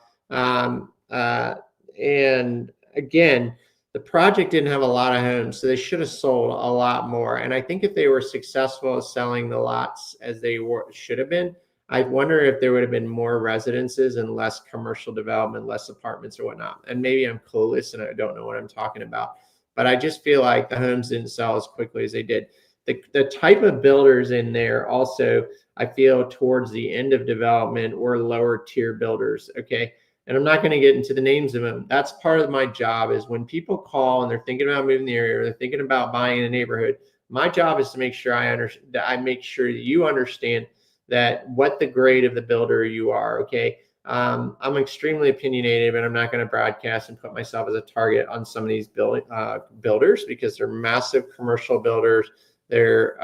blah. And again, the project didn't have a lot of homes, so they should have sold a lot more. And I think if they were successful at selling the lots as they should have been, I wonder if there would have been more residences and less commercial development, less apartments or whatnot. And maybe I'm clueless and I don't know what I'm talking about, but I just feel like the homes didn't sell as quickly as they did. the type of builders in there also, I feel towards the end of development were lower tier builders. Okay. And I'm not going to get into the names of them. That's part of my job is when people call and they're thinking about moving the area or they're thinking about buying a neighborhood, my job is to make sure I make sure that you understand that what the grade of the builder you are. Okay. I'm extremely opinionated, and I'm not going to broadcast and put myself as a target on some of these builders because they're massive commercial builders. They're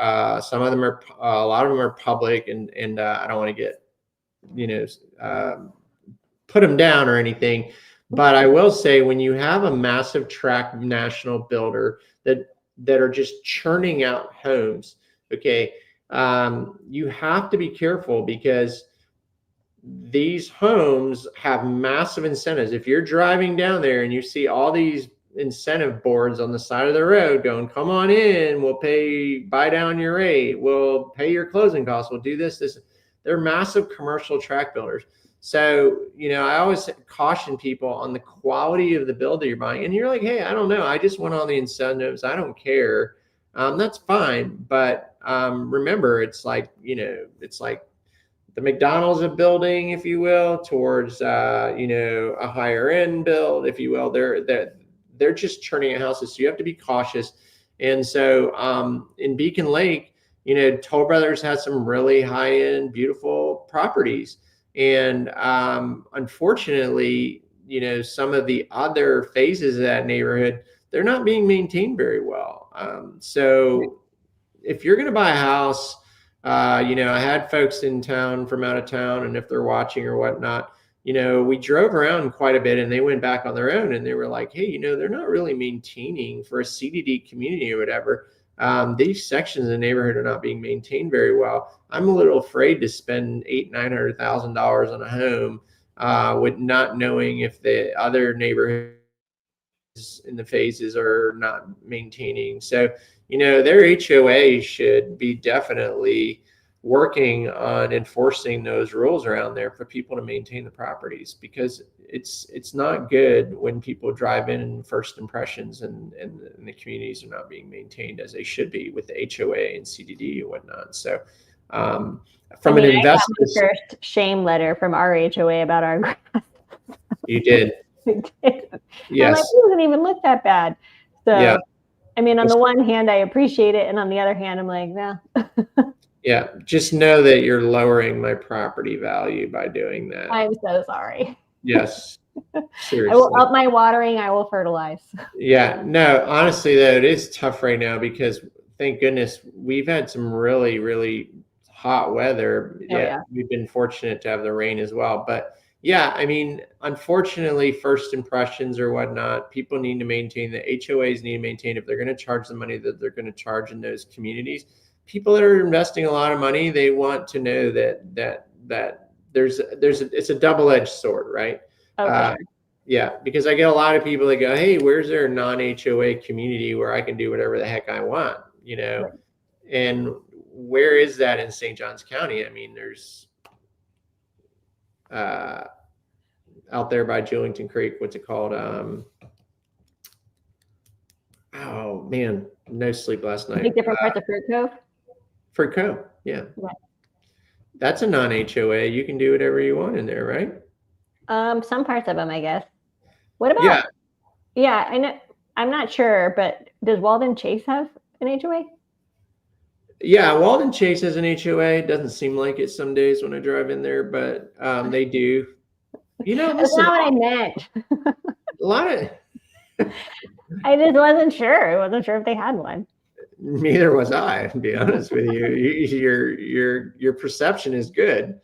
some of them are a lot of them are public, and I don't want to get put them down or anything. But I will say when you have a massive tract national builder that are just churning out homes, okay, you have to be careful because these homes have massive incentives. If you're driving down there and you see all these incentive boards on the side of the road going, come on in, we'll buy down your rate, we'll pay your closing costs, we'll do this. They're massive commercial tract builders. So, I always caution people on the quality of the build that you're buying. And you're like, hey, I don't know. I just want all the incentives. I don't care. That's fine. But remember, it's like the McDonald's of building, if you will, towards a higher end build, if you will. They're just churning out houses, so you have to be cautious. And so in Beacon Lake, Toll Brothers has some really high end, beautiful properties, and unfortunately, some of the other phases of that neighborhood, they're not being maintained very well. So if you're going to buy a house, I had folks in town from out of town, and if they're watching or whatnot, we drove around quite a bit and they went back on their own and they were like, hey, they're not really maintaining for a CDD community or whatever. These sections of the neighborhood are not being maintained very well. I'm a little afraid to spend $800,000-$900,000 on a home with not knowing if the other neighborhoods in the phases are not maintaining. So, their HOA should be definitely working on enforcing those rules around there for people to maintain the properties, because it's not good when people drive in first impressions and the communities are not being maintained as they should be with the HOA and CDD and whatnot. So from an investor, first shame letter from our HOA about our grass. You did. Yes. I'm like, it doesn't even look that bad. So yeah. I mean, on the one hand, I appreciate it, and on the other hand, I'm like, nah. Yeah, just know that you're lowering my property value by doing that. I'm so sorry. Yes, seriously. I will up my watering. I will fertilize. Yeah, no, honestly, though, it is tough right now because, thank goodness, we've had some really, really hot weather. Yeah, we've been fortunate to have the rain as well. But, yeah, I mean, unfortunately, first impressions or whatnot, people need to maintain, the HOAs need to maintain, if they're going to charge the money that they're going to charge in those communities. People that are investing a lot of money, they want to know that it's a double-edged sword, right? Okay. Yeah, because I get a lot of people that go, hey, where's their non-HOA community where I can do whatever the heck I want, Right. And where is that in St. Johns County? I mean, there's out there by Julington Creek, what's it called? Oh man, no sleep last night. Like different parts of Fruit Cove? Fruit Cove, yeah. Right. That's a non-HOA. You can do whatever you want in there, right? Some parts of them, I guess. What about? Yeah, I know. I'm not sure, but does Walden Chase have an HOA? Yeah, Walden Chase has an HOA. It doesn't seem like it some days when I drive in there, but they do. That's not what I meant. A lot of. I just wasn't sure. I wasn't sure if they had one. Neither was I, to be honest with you. Your perception is good.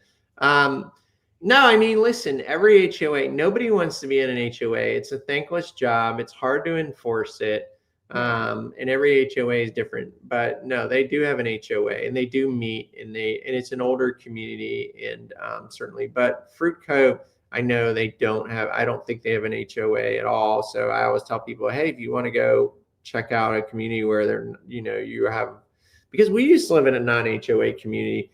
No, I mean, listen, every HOA, nobody wants to be in an HOA. It's a thankless job. It's hard to enforce it. And every HOA is different. But no, they do have an HOA and they do meet, and it's an older community, and certainly. But Fruit Cove, I know I don't think they have an HOA at all. So I always tell people, hey, if you want to go check out a community where because we used to live in a non-HOA community,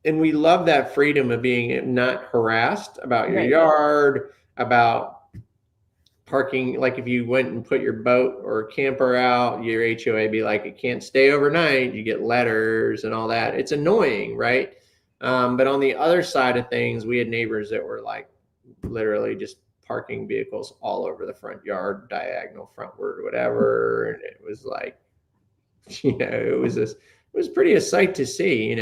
and we love that freedom of being not harassed about your yard, about parking, like if you went and put your boat or camper out, your HOA be like, it can't stay overnight. You get letters and all that. It's annoying, right? But on the other side of things, we had neighbors that were like literally just parking vehicles all over the front yard, diagonal frontward, whatever. And it was like, it was pretty a sight to see.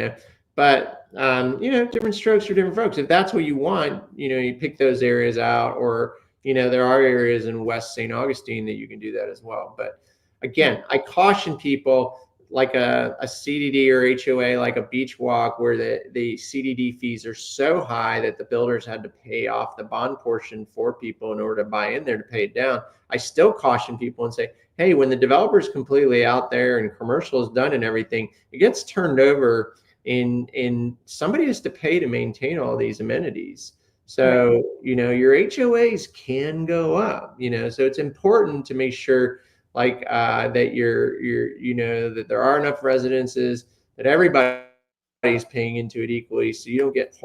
But different strokes for different folks. If that's what you want, you pick those areas out, or there are areas in West St. Augustine that you can do that as well. But again, I caution people, like a CDD or HOA, like a Beachwalk, where the CDD fees are so high that the builders had to pay off the bond portion for people in order to buy in there to pay it down. I still caution people and say, hey, when the developer's completely out there and commercial is done and everything, it gets turned over, and somebody has to pay to maintain all these amenities. So, your HOAs can go up, so it's important to make sure that that there are enough residences, that everybody's paying into it equally. So you don't get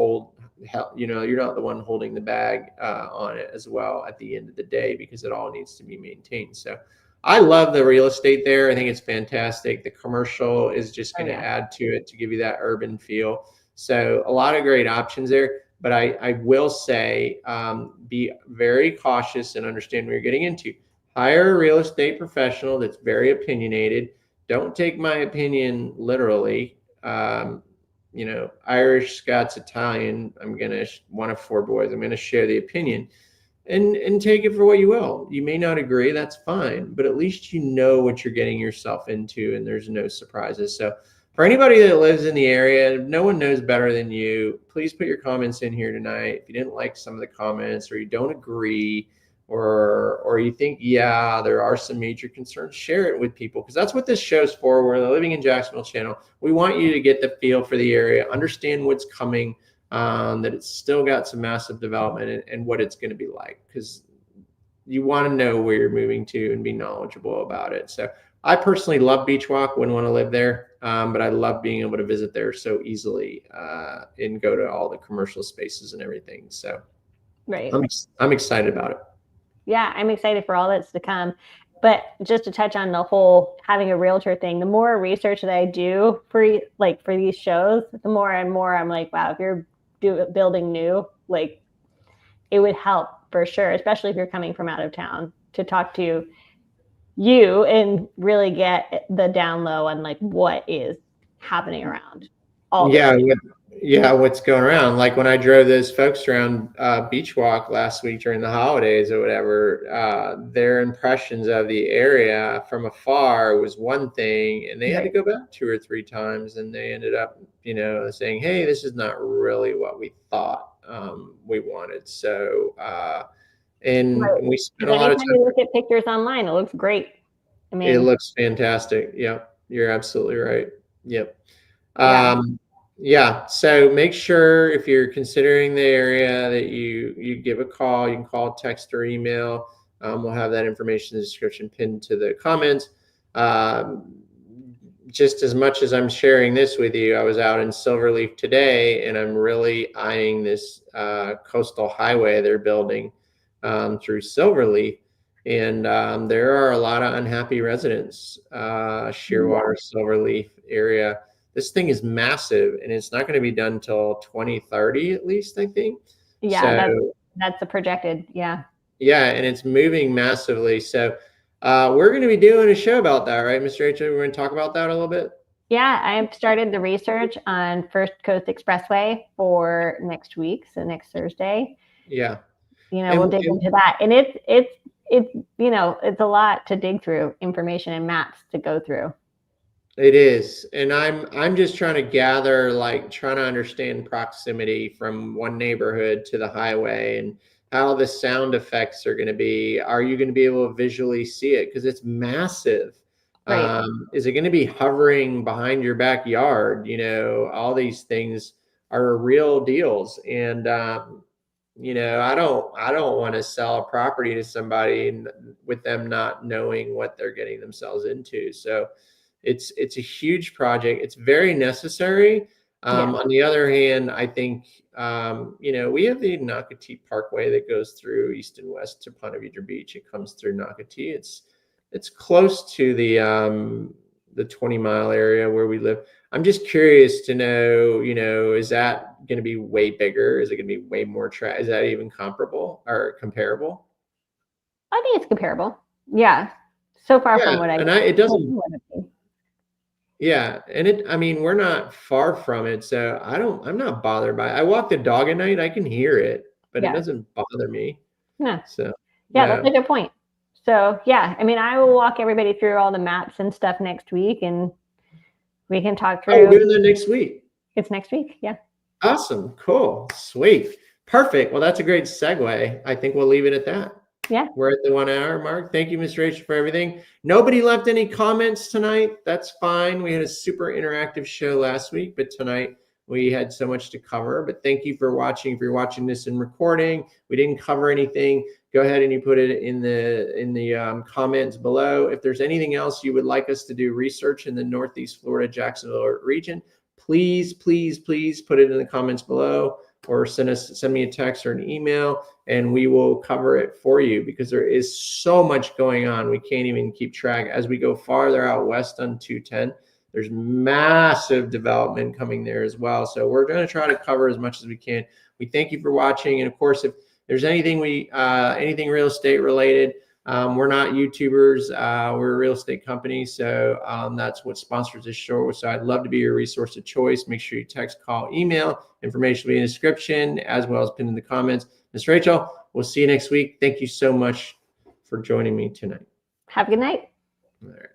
you're not the one holding the bag on it as well at the end of the day, because it all needs to be maintained. So I love the real estate there. I think it's fantastic. The commercial is just going to add to it to give you that urban feel. So a lot of great options there. But I will say, be very cautious and understand what you're getting into. Hire a real estate professional that's very opinionated. Don't take my opinion literally. Irish, Scots, Italian. One of four boys. I'm going to share the opinion. And take it for what you will. You may not agree, that's fine, but at least you know what you're getting yourself into, and there's no surprises. So for anybody that lives in the area, no one knows better than you. Please put your comments in here tonight. If you didn't like some of the comments, or you don't agree, or you think, there are some major concerns, share it with people, because that's what this show's for. We're the Living in Jacksonville channel. We want you to get the feel for the area, understand what's coming, that it's still got some massive development, and what it's going to be like, because you want to know where you're moving to and be knowledgeable about it. So I personally love Beachwalk, wouldn't want to live there, but I love being able to visit there so easily and go to all the commercial spaces and everything. So right. I'm excited about it. Yeah, I'm excited for all that's to come. But just to touch on the whole having a realtor thing, the more research that I do for these shows, the more and more I'm like, wow, if you're building new, like, it would help for sure, especially if you're coming from out of town, to talk to you and really get the down low on like what is happening around. What's going around. Like when I drove those folks around Beachwalk last week during the holidays or whatever, their impressions of the area from afar was one thing, and they had to go back 2 or 3 times, and they ended up, saying, hey, this is not really what we thought we wanted. So, we spent a lot of time. You look at pictures online, it looks great. I mean, it looks fantastic. Yep, you're absolutely right. Yep. So make sure, if you're considering the area, that you give a call. You can call, text, or email. We'll have that information in the description pinned to the comments. Just as much as I'm sharing this with you, I was out in Silverleaf today, and I'm really eyeing this coastal highway they're building through Silverleaf. And there are a lot of unhappy residents, Shearwater, Silverleaf area. This thing is massive, and it's not going to be done until 2030 at least, I think. Yeah, so, that's the projected. Yeah, and it's moving massively. So we're going to be doing a show about that, right, Mr. H? We're going to talk about that a little bit. Yeah, I have started the research on First Coast Expressway for next week, so next Thursday. Yeah, we'll dig into that, and it's a lot to dig through, information and maps to go through. It is. And I'm just trying to gather, trying to understand proximity from one neighborhood to the highway, and how the sound effects are going to be. Are you going to be able to visually see it? Because it's massive. Right. Is it going to be hovering behind your backyard? All these things are real deals. And, I don't want to sell a property to somebody with them not knowing what they're getting themselves into. So it's a huge project. It's very necessary. On the other hand, I think, we have the Nocatee Parkway that goes through east and west to Ponte Vedra Beach. It comes through Nocatee. It's close to the 20-mile area where we live. I'm just curious to know, is that going to be way bigger? Is it going to be way more is that even comparable or comparable? I think it's comparable. Yeah. So far from what it doesn't. Yeah. And we're not far from it. So I'm not bothered by it. I walk the dog at night. I can hear it, but it doesn't bother me. Yeah. So, that's a good point. So, I will walk everybody through all the maps and stuff next week, and we can talk through. Oh, we're doing that next week. It's next week. Yeah. Awesome. Cool. Sweet. Perfect. Well, that's a great segue. I think we'll leave it at that. Yeah. We're at the 1 hour mark. Thank you, Ms. Rachel, for everything. Nobody left any comments tonight. That's fine. We had a super interactive show last week, but tonight we had so much to cover. But thank you for watching. If you're watching this in recording, we didn't cover anything. Go ahead and you put it in the comments below. If there's anything else you would like us to do research in the Northeast Florida, Jacksonville region, please, please, please put it in the comments below, or send me a text or an email, and we will cover it for you, because there is so much going on. We can't even keep track. As we go farther out west on 210, there's massive development coming there as well. So we're going to try to cover as much as we can. We thank you for watching. And of course, if there's anything anything real estate related, we're not YouTubers. We're a real estate company. So that's what sponsors this show. So I'd love to be your resource of choice. Make sure you text, call, email. Information will be in the description as well as pinned in the comments. Ms. Rachel, we'll see you next week. Thank you so much for joining me tonight. Have a good night. All right.